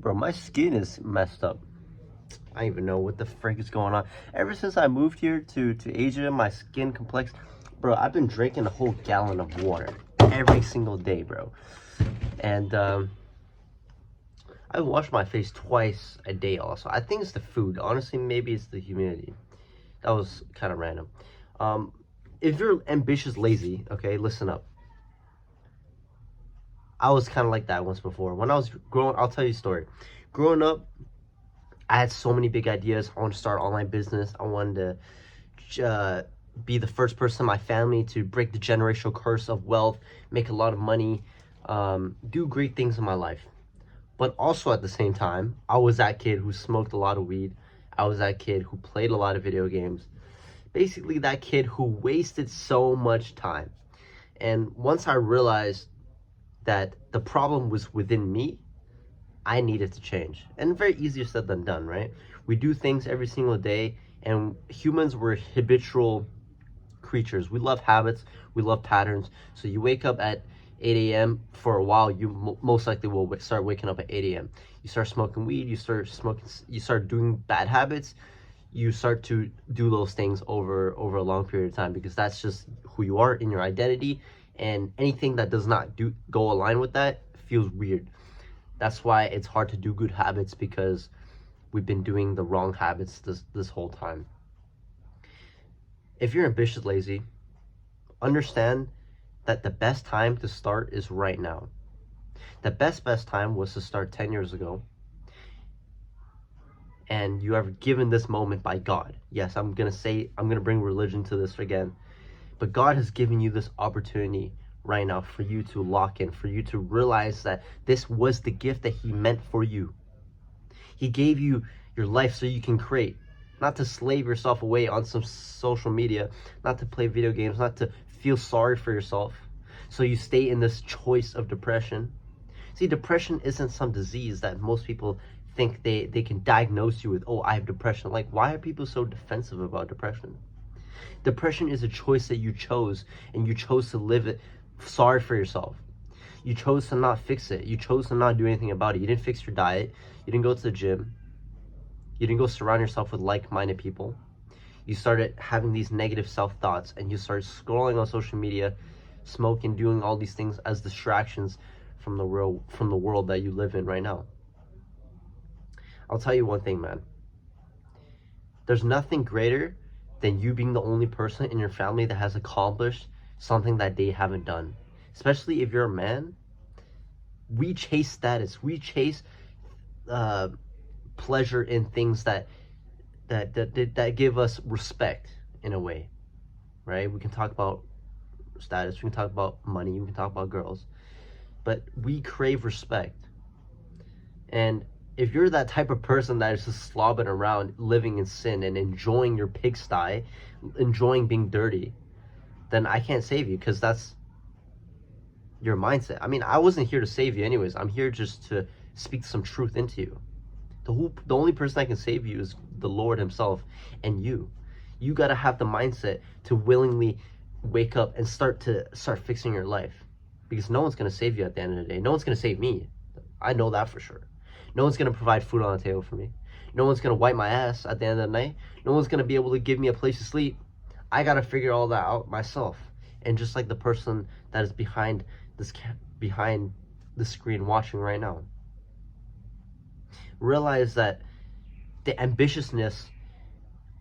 Bro, my skin is messed up. I don't even know what the frick is going on. Ever since I moved here to Asia, my skin complex, bro, I've been drinking a whole gallon of water every single day, bro. And I wash my face twice a day also. I think it's the food. Honestly, maybe it's the humidity. That was kind of random. If you're ambitious, lazy, okay, listen up. I was kind of like that once before. When I was growing, I'll tell you a story. Growing up, I had so many big ideas. I wanted to start an online business. I wanted to be the first person in my family to break the generational curse of wealth, make a lot of money, do great things in my life. But also at the same time, I was that kid who smoked a lot of weed. I was that kid who played a lot of video games. Basically that kid who wasted so much time. And once I realized that the problem was within me, I needed to change. And very easier said than done, right? We do things every single day, and humans were habitual creatures. We love habits, we love patterns. So you wake up at 8 a.m. for a while, you most likely will start waking up at 8 a.m. You start smoking weed, you start doing bad habits, you start to do those things over a long period of time, because that's just who you are in your identity, and anything that does not go align with that feels weird. That's why it's hard to do good habits, because we've been doing the wrong habits this whole time. If you're ambitious, lazy, understand that the best time to start is right now. The best time was to start 10 years ago. And you are given this moment by God. Yes, I'm gonna bring religion to this again. But God has given you this opportunity right now for you to lock in, for you to realize that this was the gift that He meant for you. He gave you your life so you can create, not to slave yourself away on some social media, not to play video games, not to feel sorry for yourself, so you stay in this choice of depression. See, depression isn't some disease that most people think they can diagnose you with. Oh, I have depression. Like, why are people so defensive about depression? Depression is a choice that you chose, and you chose to live it sorry for yourself. You chose to not fix it. You chose to not do anything about it. You didn't fix your diet. You didn't go to the gym. You didn't go surround yourself with like-minded people. You started having these negative self-thoughts, and you started scrolling on social media, smoking, doing all these things as distractions from the world that you live in right now. I'll tell you one thing, man. There's nothing greater than you being the only person in your family that has accomplished something that they haven't done. Especially if you're a man. We chase status. We chase pleasure in things that give us respect in a way, right? We can talk about status, we can talk about money, we can talk about girls, but we crave respect. And if you're that type of person that is just slobbing around, living in sin and enjoying your pigsty, enjoying being dirty, then I can't save you, because that's your mindset. I mean, I wasn't here to save you anyways. I'm here just to speak some truth into you. The only person that can save you is the Lord Himself, and you. You got to have the mindset to willingly wake up and start fixing your life, because no one's going to save you at the end of the day. No one's going to save me. I know that for sure. No one's going to provide food on the table for me. No one's going to wipe my ass at the end of the night. No one's going to be able to give me a place to sleep. I got to figure all that out myself. And just like the person that is behind the screen watching right now, realize that the ambitiousness,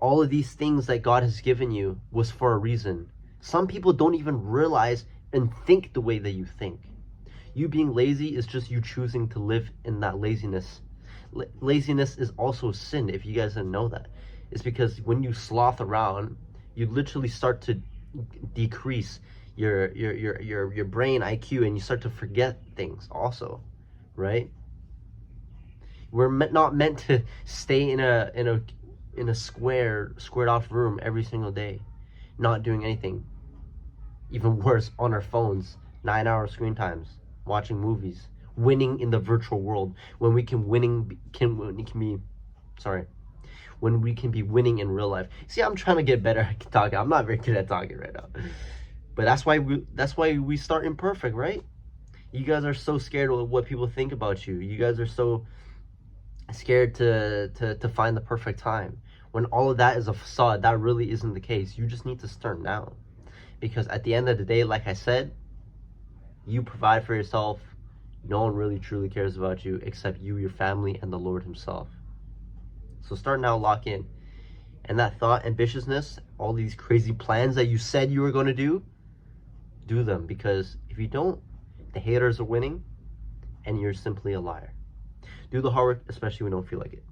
all of these things that God has given you, was for a reason. Some people don't even realize and think the way that you think. You being lazy is just you choosing to live in that laziness. Laziness is also a sin, if you guys didn't know that. It's because when you sloth around, you literally start to decrease your brain IQ, and you start to forget things also, right? We're not meant to stay in a squared off room every single day, not doing anything. Even worse, on our phones, 9-hour screen times, watching movies, winning in the virtual world, when we can be winning in real life. See, I'm trying to get better at talking. I'm not very good at talking right now, but that's why we start imperfect, right? You guys are so scared of what people think about you. You guys are so scared to find the perfect time. When all of that is a facade, that really isn't the case. You just need to start now. Because at the end of the day, like I said, you provide for yourself. No one really truly cares about you except you, your family, and the Lord Himself. So start now, lock in. And that thought, ambitiousness, all these crazy plans that you said you were going to do them. Because if you don't, the haters are winning and you're simply a liar. Do the hard work, especially when you don't feel like it.